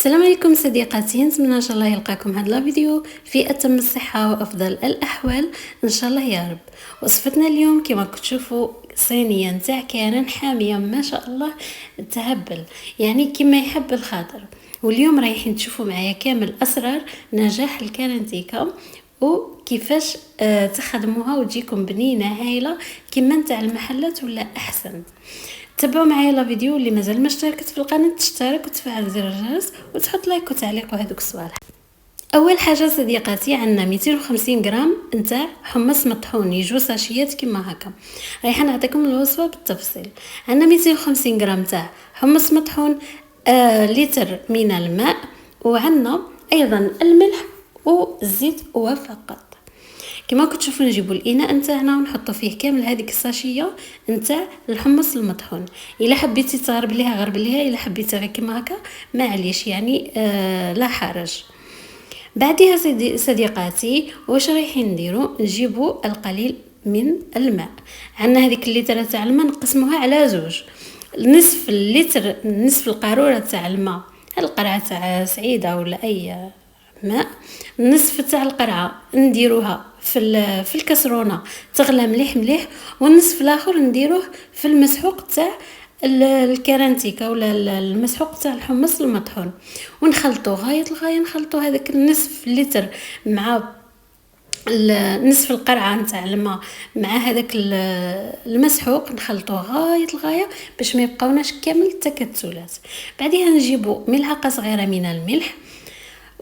السلام عليكم صديقاتي، نتمنى ان شاء الله يلقاكم هذا الفيديو في اتم الصحه وافضل الاحوال ان شاء الله يا رب. وصفتنا اليوم كما كتشوفوا صينيه نتاع كارن حاميه ما شاء الله تهبل، يعني كما يحب الخاطر. واليوم رايحين تشوفوا معايا كامل اسرار نجاح الكارنتيكا وكيفاش تخدموها وتجيكم بنينه هايله كما نتاع المحلات ولا احسن. تابعوا معايا لا فيديو. اللي مازال ما اشتركت في القناه تشترك وتفعل زر الجرس وتحط لايك وتعليق وهذوك الصوالح. اول حاجه صديقاتي عندنا 250 غرام نتاع حمص مطحون يجو ساشيات كما هكا. رايحه نعطيكم الوصفه بالتفصيل. عندنا 250 غرام تاع حمص مطحون، لتر من الماء، وعندنا ايضا الملح والزيت وفقط. كما كتشوفوا نجيبوا الاناء نتاعنا ونحطوا فيه كامل هذيك الساشيه نتاع الحمص المطحون. الا حبيتي تغرب ليها غرب ليها، الا حبيتي غير كما هكا معليش، يعني لا حرج. بعدها صديقاتي واش رايحين نديروا؟ نجيبوا القليل من الماء. عندنا هذيك الليتر تاع الماء نقسموها على زوج. نصف اللتر، نصف القاروره تاع الماء، القرعه تاع سعيده ولا اي ماء، نصف تاع القرعه نديروها في الكسرونه تغلى مليح مليح، والنصف الاخر نديروه في المسحوق تاع الكارنتيكا ولا المسحوق تاع الحمص المطحون، ونخلطوا غايه الغايه. نخلطوا هذاك النصف لتر مع نصف القرعه نتاع الماء مع هذاك المسحوق، نخلطوه غايه الغايه باش ما يبقاوناش كامل التكتلات. بعدها نجيبوا ملعقه صغيره من الملح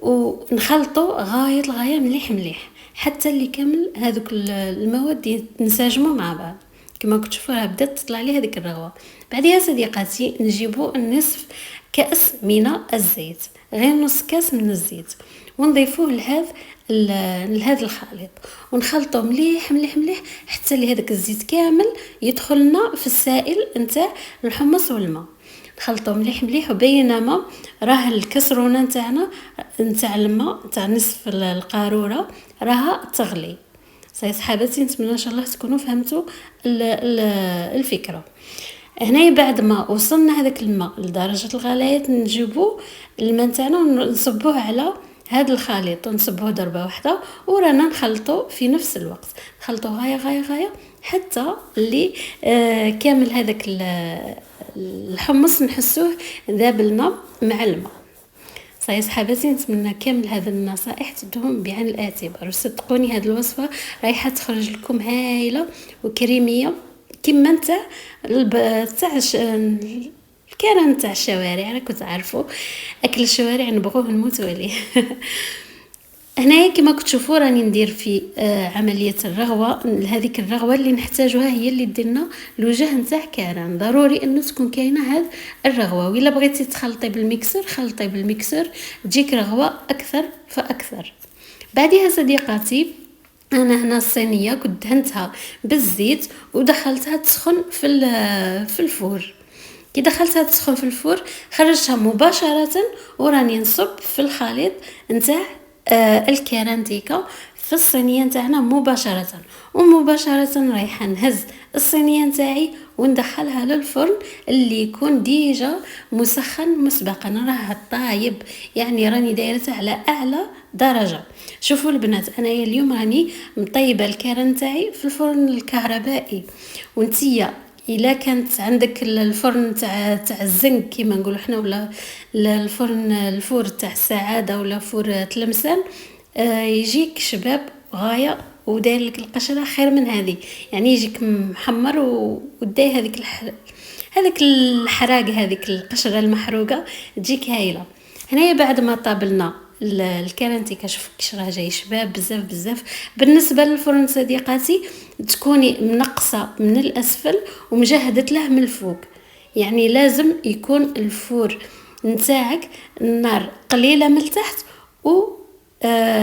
ونخلطوا غايه الغايه مليح مليح حتى اللي كامل هذوك المواد ينسجموا مع بعض. كما كتشوفوا راه بدات تطلع لي هذيك الرغوه. بعدها صديقاتي نجيبوا النصف كاس من الزيت، غير نص كاس من الزيت، ونضيفوه لهذا الخليط ونخلطوه مليح مليح مليح حتى لهذاك الزيت كامل يدخلنا في السائل نتاع الحمص والماء. نخلطوه مليح مليح، وبينما راه الكسرونه نتاعنا نتاع الماء تاع نصف القاروره راها تغلي. صحاباتي نتمنى ان شاء الله تكونوا فهمتوا الفكره. هنا بعد ما وصلنا هذاك الماء لدرجه الغليان نجيبوا الماء تاعنا ونصبوه على هذا الخليط ونصبوه ضربه واحده، ورانا نخلطوا في نفس الوقت، نخلطوا غايه غايه غايه حتى اللي كامل هذاك الحمص نحسوه ذاب الماء مع الماء. صحيح صحاباتي نتمنى كامل هذه النصائح تدوم بعين الاعتبار، وصدقوني هذه الوصفه رايحه تخرج لكم هايله وكريميه كما نتاع الكرن تاع الشوارع. راكم تعرفوا اكل الشوارع نبغوه نموت عليه. هنايا كما كتشوفوا راني ندير في عمليه الرغوه. هذيك الرغوه اللي نحتاجوها هي اللي ديرنا الوجه نتاع كارن، ضروري انه تكون كاينه هذه الرغوه. وإلا بغيتي تخلطي بالميكسر خلطي بالميكسر تجيك رغوه اكثر فاكثر. بعدها صديقاتي انا هنا الصينيه كنت دهنتها بالزيت ودخلتها تسخن في الفور. كي دخلتها تسخن في الفور خرجتها مباشره وراني نصب في الخليط نتاع الكارنتيكا في الصينيه نتاعنا مباشره. ومباشره رايحه نهز الصينيه نتاعي وندخلها للفرن اللي يكون ديجا مسخن مسبقا، راه طايب، يعني راني دايرته على اعلى درجه. شوفوا البنات انا اليوم راني مطيبه الكارن نتاعي في الفرن الكهربائي. وانتيا الا كانت عندك الفرن تاع الزنك كيما نقولوا احنا، ولا الفور تاع السعاده ولا فور تلمسان، يجيك شباب غايه وداير لك القشره خير من هذه، يعني يجيك محمر وداي هذيك الحراق، هذيك القشره المحروقه تجيك هايله. هنايا بعد ما طابلنا الكارنتيكا شوفوا كيش راه جاي شباب بزاف بزاف. بالنسبه للفرن صديقاتي تكوني منقصه من الاسفل ومجهدت له من الفوق، يعني لازم يكون الفور نتاعك النار قليله من التحت و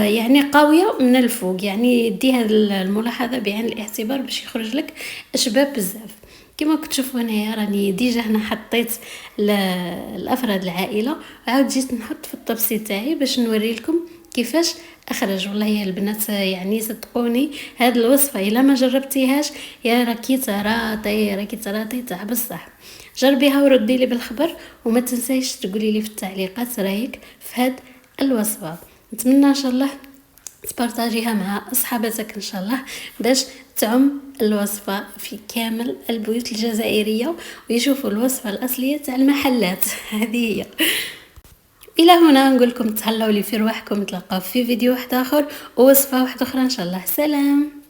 يعني قويه من الفوق. يعني دي هذه الملاحظه بعين الاعتبار باش يخرج لك شباب بزاف. كما كتشوفوا هنايا راني ديجا هنا حطيت الافراد العائله، عاود جيت نحط في الطبسي تاعي باش نوري لكم كيفاش اخرج. والله يا البنات يعني صدقوني هذه الوصفه الا ما جربتيهاش يا راكي تراطي تاع بصح. جربيها وردي لي بالخبر، وما تنسيش تقولي لي في التعليقات رايك في هاد الوصفه. نتمنى ان شاء الله تبارطاجيها مع اصحاباتك ان شاء الله باش تعم الوصفه في كامل البيوت الجزائريه ويشوفوا الوصفه الاصليه تاع المحلات. هذه هي. الى هنا نقول لكم تهلاو لي في رواحكم، نتلاقاو في فيديو واحد اخر ووصفه واحده اخرى ان شاء الله. سلام.